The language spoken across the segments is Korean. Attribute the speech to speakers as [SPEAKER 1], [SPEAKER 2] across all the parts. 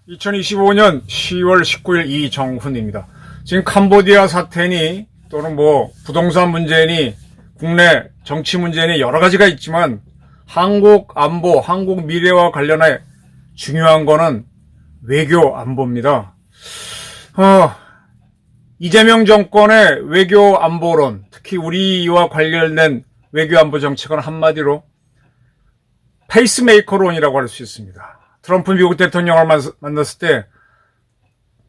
[SPEAKER 1] 2025년 10월 19일 이정훈입니다. 지금 캄보디아 사태니 또는 부동산 문제니 국내 정치 문제니 여러 가지가 있지만 한국 안보, 한국 미래와 관련해 중요한 거는 외교 안보입니다. 이재명 정권의 외교 안보론, 특히 우리와 관련된 외교 안보 정책은 한마디로 페이스메이커론이라고 할 수 있습니다. 트럼프 미국 대통령을 만났을 때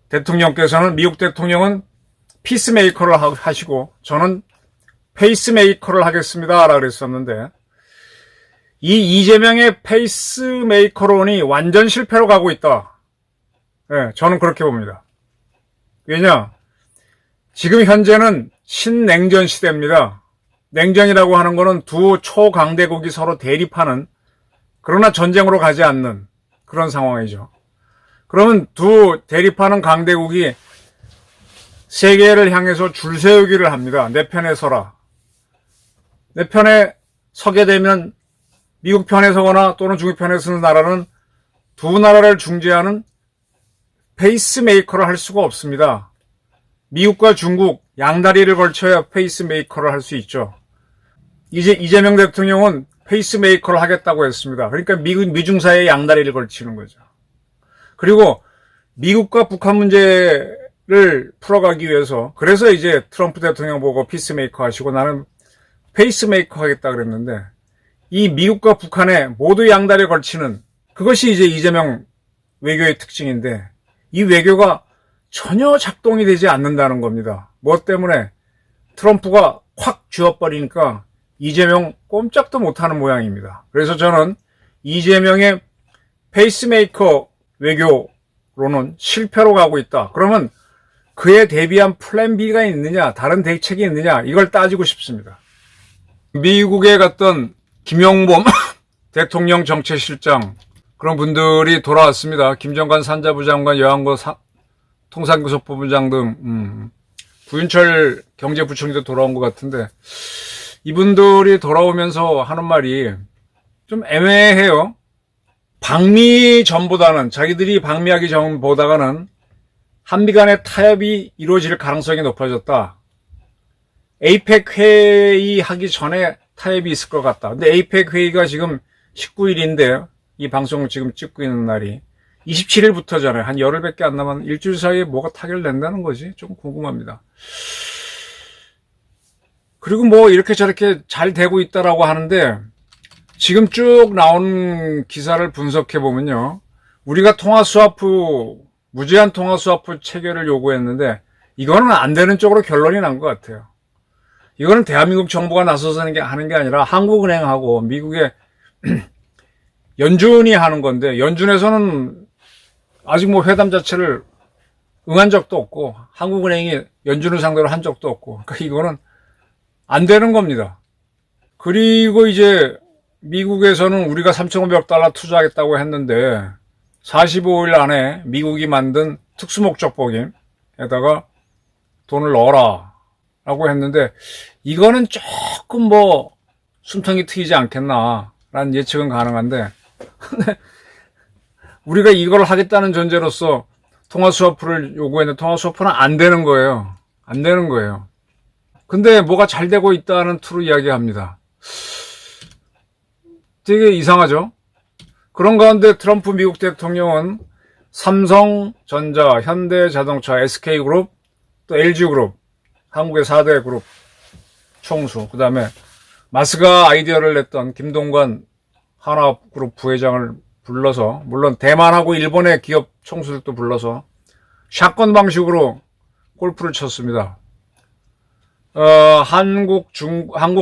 [SPEAKER 1] 대통령께서는 미국 대통령은 피스메이커를 하시고 저는 페이스메이커를 하겠습니다 라고 그랬었는데 이 이재명의 페이스메이커론이 완전 실패로 가고 있다. 네, 저는 그렇게 봅니다. 왜냐? 지금 현재는 신냉전 시대입니다. 냉전이라고 하는 거는 두 초강대국이 서로 대립하는 그러나 전쟁으로 가지 않는 그런 상황이죠. 그러면 두 대립하는 강대국이 세계를 향해서 줄 세우기를 합니다. 내 편에 서라. 내 편에 서게 되면 미국 편에 서거나 또는 중국 편에 서는 나라는 두 나라를 중재하는 페이스메이커를 할 수가 없습니다. 미국과 중국 양다리를 걸쳐야 페이스메이커를 할 수 있죠. 이제 이재명 대통령은 페이스메이커를 하겠다고 했습니다. 그러니까 미중 사이에 양다리를 걸치는 거죠. 그리고 미국과 북한 문제를 풀어가기 위해서 그래서 이제 트럼프 대통령 보고 피스메이커 하시고 나는 페이스메이커 하겠다 그랬는데 이 미국과 북한에 모두 양다리를 걸치는 그것이 이제 이재명 외교의 특징인데 이 외교가 전혀 작동이 되지 않는다는 겁니다. 뭐 때문에? 트럼프가 확 쥐어버리니까 이재명 꼼짝도 못하는 모양입니다. 그래서 저는 이재명의 페이스메이커 외교로는 실패로 가고 있다. 그러면 그에 대비한 플랜 B가 있느냐, 다른 대책이 있느냐, 이걸 따지고 싶습니다. 미국에 갔던 김용범 대통령 정책실장 그런 분들이 돌아왔습니다. 김정관 산자부 장관, 여한고 통상교섭본부장 등 부윤철 경제부총리도 돌아온 것 같은데 이분들이 돌아오면서 하는 말이 좀 애매해요. 방미 전보다는 자기들이 방미하기 전보다는 한미 간의 타협이 이루어질 가능성이 높아졌다. 에이펙 회의 하기 전에 타협이 있을 것 같다. 근데 에이펙 회의가 지금 19일인데 이 방송을 지금 찍고 있는 날이 27일부터잖아요. 한 열흘밖에 안 남았는 일주일 사이에 뭐가 타결된다는 거지? 좀 궁금합니다. 그리고 이렇게 저렇게 잘 되고 있다라고 하는데 지금 쭉 나온 기사를 분석해 보면요. 우리가 무제한 통화 스와프 체결을 요구했는데 이거는 안 되는 쪽으로 결론이 난 것 같아요. 이거는 대한민국 정부가 나서서 하는 게 아니라 한국은행하고 미국의 연준이 하는 건데 연준에서는 아직 회담 자체를 응한 적도 없고 한국은행이 연준을 상대로 한 적도 없고 그러니까 이거는 안 되는 겁니다. 그리고 이제 미국에서는 우리가 3,500달러 투자하겠다고 했는데 45일 안에 미국이 만든 특수목적법인에다가 돈을 넣어라 라고 했는데 이거는 조금 숨통이 트이지 않겠나 라는 예측은 가능한데 우리가 이걸 하겠다는 전제로서 통화 스와프를 요구했는데 통화 스와프는 안 되는 거예요. 안 되는 거예요. 근데 뭐가 잘 되고 있다는 투로 이야기합니다. 되게 이상하죠? 그런 가운데 트럼프 미국 대통령은 삼성전자, 현대자동차, SK그룹, 또 LG그룹, 한국의 4대 그룹 총수, 그 다음에 마스가 아이디어를 냈던 김동관 하나그룹 부회장을 불러서 물론 대만하고 일본의 기업 총수들도 불러서 샷건 방식으로 골프를 쳤습니다. 한국,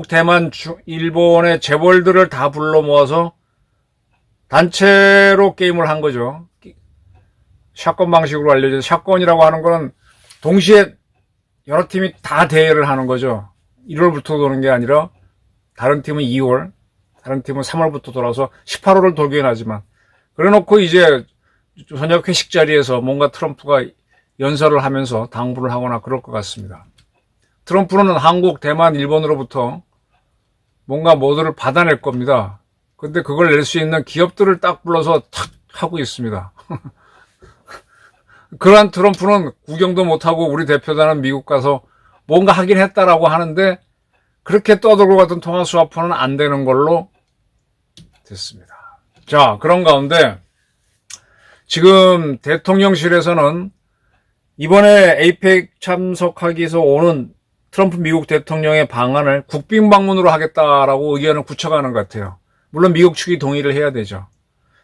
[SPEAKER 1] 대만, 일본의 재벌들을 다 불러 모아서 단체로 게임을 한 거죠. 샷건 방식으로 알려져. 샷건이라고 하는 거는 동시에 여러 팀이 다 대회를 하는 거죠. 1월부터 도는 게 아니라 다른 팀은 2월, 다른 팀은 3월부터 돌아서 18월을 돌긴 하지만 그래 놓고 이제 저녁 회식 자리에서 뭔가 트럼프가 연설을 하면서 당부를 하거나 그럴 것 같습니다. 트럼프는 한국, 대만, 일본으로부터 뭔가 모두를 받아낼 겁니다. 근데 그걸 낼 수 있는 기업들을 딱 불러서 탁 하고 있습니다. 그러한 트럼프는 구경도 못하고 우리 대표단은 미국 가서 뭔가 하긴 했다라고 하는데 그렇게 떠들고 갔던 통화스와프는 안 되는 걸로 됐습니다. 자, 그런 가운데 지금 대통령실에서는 이번에 에이펙 참석하기 위해서 오는 트럼프 미국 대통령의 방안을 국빈 방문으로 하겠다라고 의견을 굳혀가는 것 같아요. 물론 미국 측이 동의를 해야 되죠.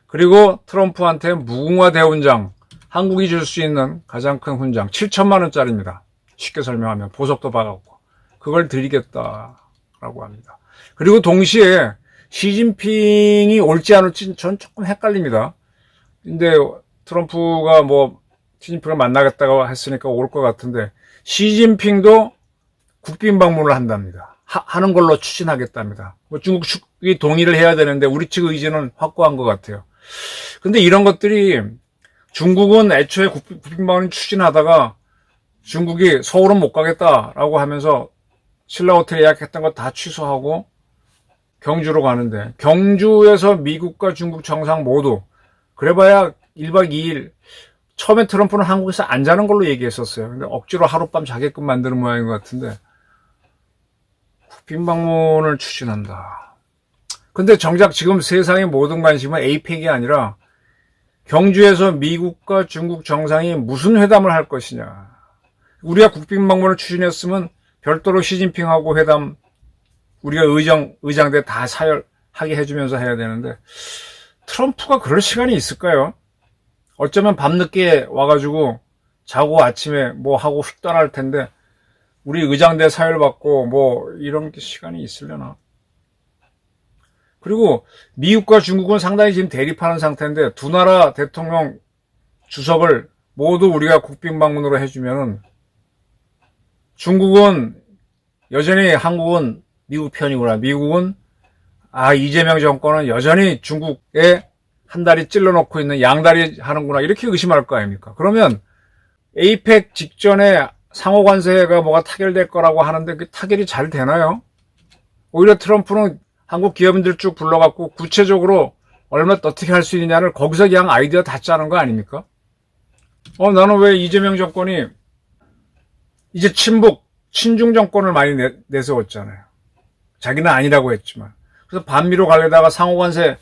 [SPEAKER 1] 그리고 트럼프한테 무궁화 대훈장, 한국이 줄 수 있는 가장 큰 훈장 7천만 원짜리입니다. 쉽게 설명하면 보석도 박았고 그걸 드리겠다라고 합니다. 그리고 동시에 시진핑이 올지 안 올지 전 조금 헷갈립니다. 근데 트럼프가 뭐 시진핑을 만나겠다고 했으니까 올 것 같은데 시진핑도 국빈 방문을 한답니다. 하는 걸로 추진하겠답니다. 뭐 중국 측이 동의를 해야 되는데 우리 측 의지는 확고한 것 같아요. 근데 이런 것들이 중국은 애초에 국빈 방문을 추진하다가 중국이 서울은 못 가겠다라고 하면서 신라 호텔 예약했던 거 다 취소하고 경주로 가는데 경주에서 미국과 중국 정상 모두 그래봐야 1박 2일 처음에 트럼프는 한국에서 안 자는 걸로 얘기했었어요. 근데 억지로 하룻밤 자게끔 만드는 모양인 것 같은데 국빈 방문을 추진한다. 근데 정작 지금 세상의 모든 관심은 에이펙이 아니라 경주에서 미국과 중국 정상이 무슨 회담을 할 것이냐. 우리가 국빈 방문을 추진했으면 별도로 시진핑하고 회담 우리가 의장대 다 사열하게 해주면서 해야 되는데 트럼프가 그럴 시간이 있을까요? 어쩌면 밤늦게 와가지고 자고 아침에 뭐 하고 휙 떠날 텐데 우리 의장대 사열받고 뭐 이런 시간이 있으려나? 그리고 미국과 중국은 상당히 지금 대립하는 상태인데 두 나라 대통령 주석을 모두 우리가 국빈 방문으로 해주면은 중국은 여전히 한국은 미국 편이구나. 미국은 이재명 정권은 여전히 중국에 한 다리 찔러놓고 있는 양다리 하는구나. 이렇게 의심할 거 아닙니까? 그러면 에이펙 직전에 상호관세가 뭐가 타결될 거라고 하는데 그 타결이 잘 되나요? 오히려 트럼프는 한국 기업인들 쭉 불러갖고 구체적으로 얼마 어떻게 할 수 있느냐를 거기서 그냥 아이디어 다 짜는 거 아닙니까? 나는 왜 이재명 정권이 이제 친중 정권을 많이 내세웠잖아요. 자기는 아니라고 했지만. 그래서 반미로 가려다가 상호관세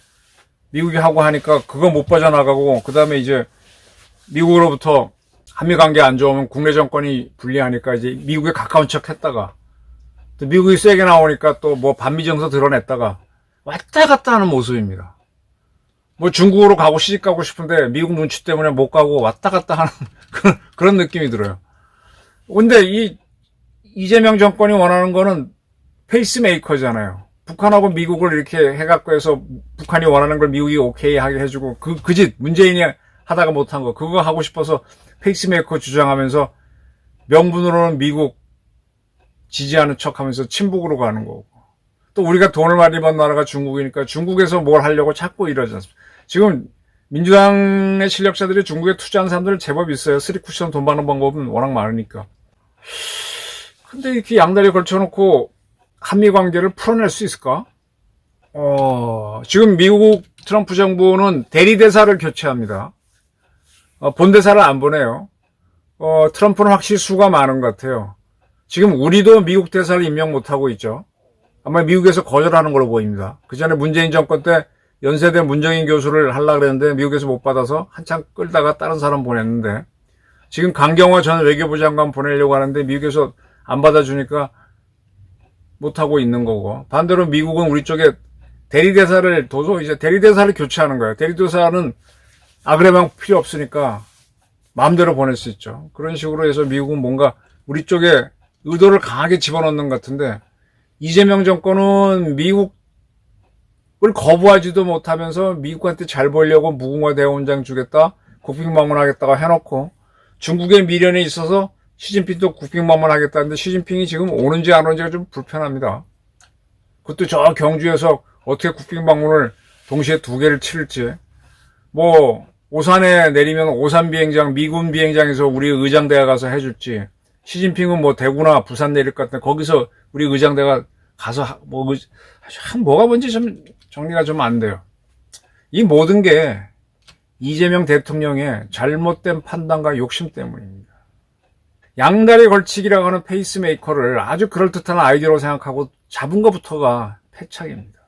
[SPEAKER 1] 미국이 하고 하니까 그거 못 빠져나가고 그 다음에 이제 미국으로부터 한미관계 안 좋으면 국내 정권이 불리하니까 이제 미국에 가까운 척 했다가 또 미국이 세게 나오니까 또 뭐 반미 정서 드러냈다가 왔다 갔다 하는 모습입니다. 뭐 중국으로 가고 시집 가고 싶은데 미국 눈치 때문에 못 가고 왔다 갔다 하는 그런 느낌이 들어요. 근데 이재명 정권이 원하는 거는 페이스메이커잖아요. 북한하고 미국을 이렇게 해갖고 해서 북한이 원하는 걸 미국이 오케이 하게 해주고 그 짓 문재인이 하다가 못한 거 그거 하고 싶어서 페이스메이커 주장하면서 명분으로는 미국 지지하는 척하면서 친북으로 가는 거고 또 우리가 돈을 많이 번 나라가 중국이니까 중국에서 뭘 하려고 자꾸 이러지 않습니까? 지금 민주당의 실력자들이 중국에 투자하는 사람들 제법 있어요. 쓰리쿠션 돈 버는 방법은 워낙 많으니까. 근데 이렇게 양다리 걸쳐놓고 한미 관계를 풀어낼 수 있을까? 지금 미국 트럼프 정부는 대리대사를 교체합니다. 본대사를 안 보내요. 트럼프는 확실히 수가 많은 것 같아요. 지금 우리도 미국 대사를 임명 못하고 있죠. 아마 미국에서 거절하는 걸로 보입니다. 그 전에 문재인 정권 때 연세대 문정인 교수를 하려고 그랬는데 미국에서 못 받아서 한참 끌다가 다른 사람 보냈는데 지금 강경화 전 외교부 장관 보내려고 하는데 미국에서 안 받아주니까 못하고 있는 거고 반대로 미국은 우리 쪽에 대리대사를 둬서 이제 대리대사를 교체하는 거예요. 대리대사는 아그레망 필요 없으니까 마음대로 보낼 수 있죠. 그런 식으로 해서 미국은 뭔가 우리 쪽에 의도를 강하게 집어넣는 것 같은데 이재명 정권은 미국을 거부하지도 못하면서 미국한테 잘 보이려고 무궁화 대원장 주겠다, 국빈 방문하겠다고 해놓고 중국의 미련에 있어서 시진핑도 국빈 방문하겠다는데 시진핑이 지금 오는지 안 오는지가 좀 불편합니다. 그것도 저 경주에서 어떻게 국빈 방문을 동시에 두 개를 치를지 뭐 오산에 내리면 오산 비행장, 미군 비행장에서 우리 의장대가 가서 해줄지, 시진핑은 뭐 대구나 부산 내릴 것 같은데 거기서 우리 의장대가 가서 뭐가 뭔지 좀 정리가 좀 안 돼요. 이 모든 게 이재명 대통령의 잘못된 판단과 욕심 때문입니다. 양다리 걸치기라고 하는 페이스메이커를 아주 그럴듯한 아이디어로 생각하고 잡은 것부터가 패착입니다.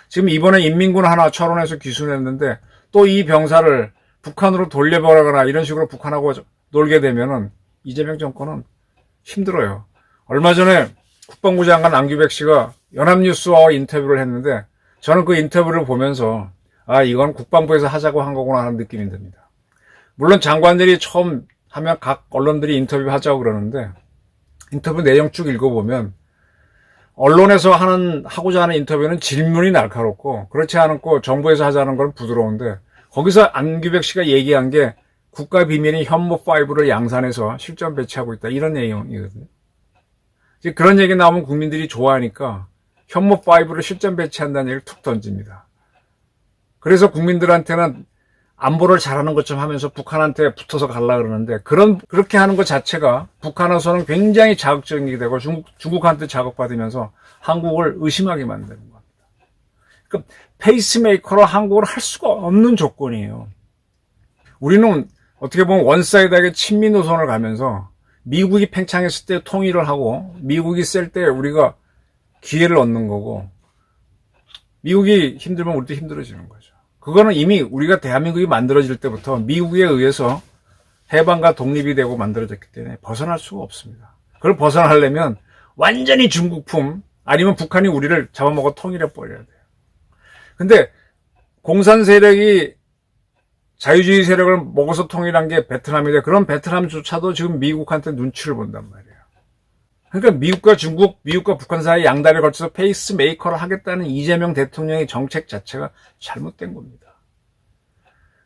[SPEAKER 1] 지금 이번에 인민군 하나 철원에서 기순했는데 또 이 병사를 북한으로 돌려보내거나 이런 식으로 북한하고 놀게 되면은 이재명 정권은 힘들어요. 얼마 전에 국방부 장관 안규백 씨가 연합뉴스와 인터뷰를 했는데 저는 그 인터뷰를 보면서 이건 국방부에서 하자고 한 거구나 하는 느낌이 듭니다. 물론 장관들이 처음 하면 각 언론들이 인터뷰 하자고 그러는데 인터뷰 내용 쭉 읽어보면 언론에서 하고자 하는 인터뷰는 질문이 날카롭고 그렇지 않고 정부에서 하자는 건 부드러운데 거기서 안규백 씨가 얘기한 게 국가 비밀인 현모5를 양산해서 실전 배치하고 있다 이런 내용이거든요. 이제 그런 얘기 나오면 국민들이 좋아하니까 현모5를 실전 배치한다는 얘기를 툭 던집니다. 그래서 국민들한테는 안보를 잘하는 것처럼 하면서 북한한테 붙어서 가려고 그러는데 그렇게 하는 것 자체가 북한에서는 굉장히 자극적이 되고 중국한테 자극받으면서 한국을 의심하게 만드는 겁니다. 그러니까 페이스메이커로 한국을 할 수가 없는 조건이에요. 우리는 어떻게 보면 원사이드하게 친미 노선을 가면서 미국이 팽창했을 때 통일을 하고 미국이 셀 때 우리가 기회를 얻는 거고 미국이 힘들면 우리도 힘들어지는 거죠. 그거는 이미 우리가 대한민국이 만들어질 때부터 미국에 의해서 해방과 독립이 되고 만들어졌기 때문에 벗어날 수가 없습니다. 그걸 벗어나려면 완전히 중국품 아니면 북한이 우리를 잡아먹어 통일해 버려야 돼요. 근데 공산 세력이 자유주의 세력을 먹어서 통일한 게 베트남인데 그런 베트남조차도 지금 미국한테 눈치를 본단 말이에요. 그러니까 미국과 중국, 미국과 북한 사이 양다리에 걸쳐서 페이스메이커를 하겠다는 이재명 대통령의 정책 자체가 잘못된 겁니다.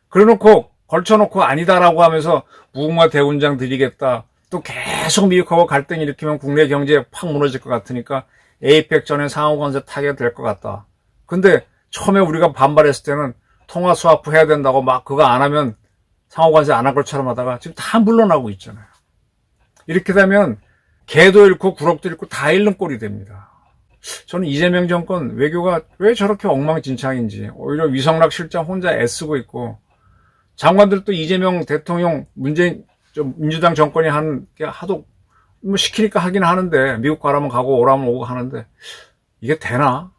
[SPEAKER 1] 그래놓고 걸쳐놓고 아니다라고 하면서 무궁화 대훈장 드리겠다. 또 계속 미국하고 갈등 일으키면 국내 경제 팍 무너질 것 같으니까 에이펙 전에 상호관세 타게 될 것 같다. 근데 처음에 우리가 반발했을 때는 통화 스와프 해야 된다고 막 그거 안 하면 상호관세 안 할 것처럼 하다가 지금 다 물러나고 있잖아요. 이렇게 되면 개도 잃고 구럭도 잃고 다 잃는 꼴이 됩니다. 저는 이재명 정권 외교가 왜 저렇게 엉망진창인지 오히려 위성락 실장 혼자 애쓰고 있고 장관들도 이재명 대통령 민주당 정권이 하는 게 하도 뭐 시키니까 하긴 하는데 미국 가라면 가고 오라면 오고 하는데 이게 되나?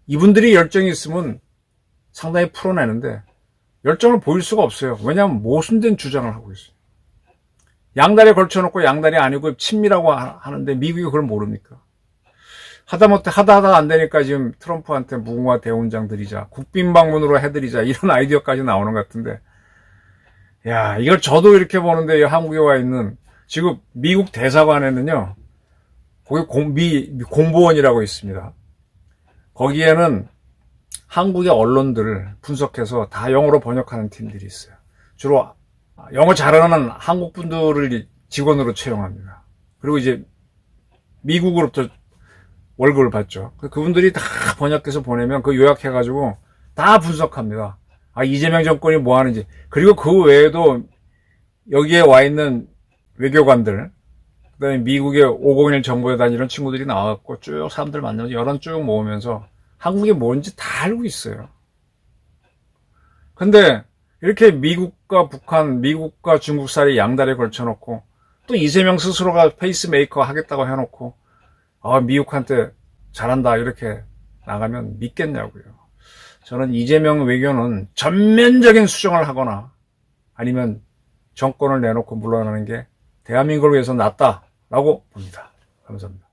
[SPEAKER 1] 이분들이 열정이 있으면 상당히 풀어내는데 열정을 보일 수가 없어요. 왜냐하면 모순된 주장을 하고 있어요. 양다리에 걸쳐놓고 양다리 아니고 친미라고 하는데 미국이 그걸 모릅니까? 하다 안 되니까 지금 트럼프한테 무궁화 대훈장 드리자, 국빈 방문으로 해드리자 이런 아이디어까지 나오는 것 같은데 야 이걸 저도 이렇게 보는데 한국에 와 있는 지금 미국 대사관에는요 거기 공보원이라고 있습니다. 거기에는 한국의 언론들을 분석해서 다 영어로 번역하는 팀들이 있어요. 주로 영어 잘하는 한국 분들을 직원으로 채용합니다. 그리고 이제 미국으로부터 월급을 받죠. 그분들이 다 번역해서 보내면 그 요약해가지고 다 분석합니다. 이재명 정권이 뭐 하는지. 그리고 그 외에도 여기에 와 있는 외교관들, 그 다음에 미국의 501 정보여단 이런 친구들이 나와갖고 쭉 사람들 만나서 여론 쭉 모으면서 한국이 뭔지 다 알고 있어요. 근데 이렇게 미국과 북한, 미국과 중국 사이 양다리에 걸쳐놓고 또 이재명 스스로가 페이스메이커 하겠다고 해놓고 미국한테 잘한다 이렇게 나가면 믿겠냐고요. 저는 이재명 외교는 전면적인 수정을 하거나 아니면 정권을 내놓고 물러나는 게 대한민국을 위해서 낫다라고 봅니다. 감사합니다.